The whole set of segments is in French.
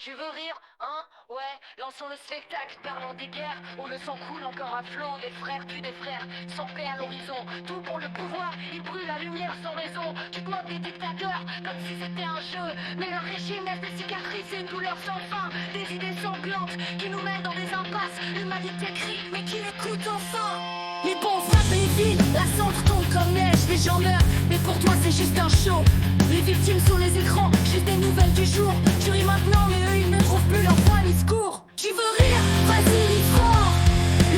Tu veux rire, hein? Ouais, lançons le spectacle, parlons des guerres où le sang coule encore à flot. Des frères tuent des frères, sans paix à l'horizon. Tout pour le pouvoir, ils brûlent la lumière sans raison. Tu te moques des dictateurs comme si c'était un jeu. Mais leur régime laisse des cicatrices et une douleur sans fin. Des idées sanglantes qui nous mènent dans des impasses. L'humanité crie, mais qui l'écoute enfin? Les bons frappent les villes, la cendre tombe comme neige. Les gens meurent, mais pour toi c'est juste un show. Les victimes sur les écrans, juste des nouvelles du jour. Tu ris maintenant, mais eux ils ne trouvent plus leur voix ni secours. Tu veux rire, vas-y ris fort.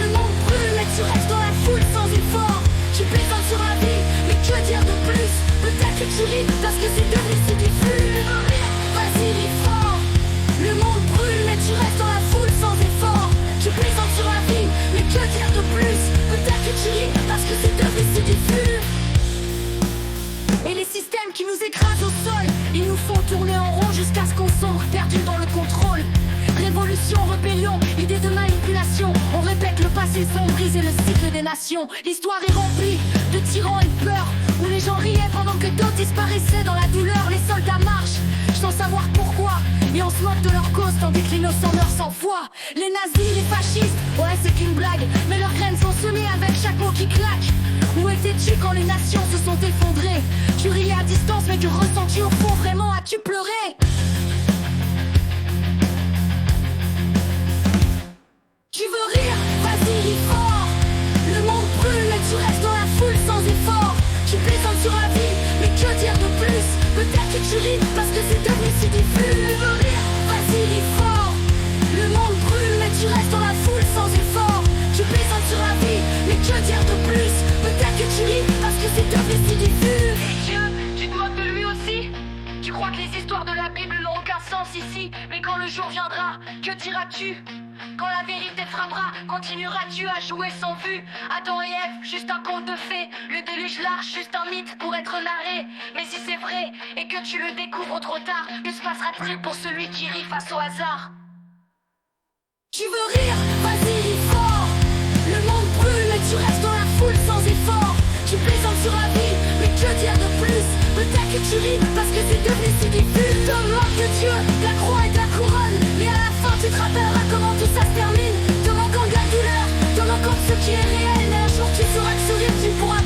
Le monde brûle, mais tu restes dans la foule sans effort. Tu plaisantes sur la vie, mais que dire de plus? Peut-être que tu ris parce que c'est devenu si diffus. Tu veux rire, vas-y ris fort. Le monde brûle, mais tu restes dans la foule sans effort. Tu plaisantes sur la vie, mais que dire de plus? Peut-être que tu ris parce que c'est devenu si diffus. Et les systèmes qui nous écrasent au sol, ils nous font tourner en rond jusqu'à ce qu'on sombre, perdu dans le contrôle. Révolution, rébellion, idée de manipulation. On répète le passé sans briser le cycle des nations. L'histoire est remplie de tyrans et de peur, où les gens riaient pendant que d'autres disparaissaient dans la douleur. Les soldats marchent sans savoir pourquoi, et on se moque de leur cause tandis que l'innocent meurt sans foi. Les nazis, les fascistes, ouais c'est qu'une blague, mais leurs graines sont semées avec chaque mot qui claque. Où étais-tu quand les nations se sont effondrées? Tu riais à distance mais tu ressentis au fond, vraiment as-tu pleuré? Tu veux rire? Vas-y ris fort. Le monde brûle mais tu restes dans la foule sans effort. Tu plaisantes sur la vie, mais que dire de plus? Peut-être que tu ris parce que c'est devenu si diffus. Tu veux rire? Vas-y ris fort. Le monde brûle mais tu restes dans la foule sans effort. Tu plaisantes sur la vie, mais que dire de plus? Peut-être que tu ris parce que c'est devenu si diffus. Et Dieu, tu te moques de lui aussi? Tu crois que les histoires de la Bible n'ont aucun sens ici? Mais quand le jour viendra, que diras-tu? Quand la vérité frappera, continueras-tu à jouer sans vue? Adam et Ève, juste un conte de fées. Le déluge large, juste un mythe pour être narré. Mais si c'est vrai, et que tu le découvres trop tard, que se passera-t-il pour celui qui rit face au hasard? Tu veux rire? Vas-y ris fort. Le monde brûle mais tu restes dans la foule sans effort. Tu plaisantes sur la vie, mais que dire de plus? Peut-être que tu ris parce que c'est devenu si diffus. Te moques de Dieu, de la croix et de la couronne, mais à la fin tu te rappelleras comment tout ça se termine. Te manquant de la douleur, te manquant de ce qui est réel. Mais un jour tu sauras que sourire tu pourras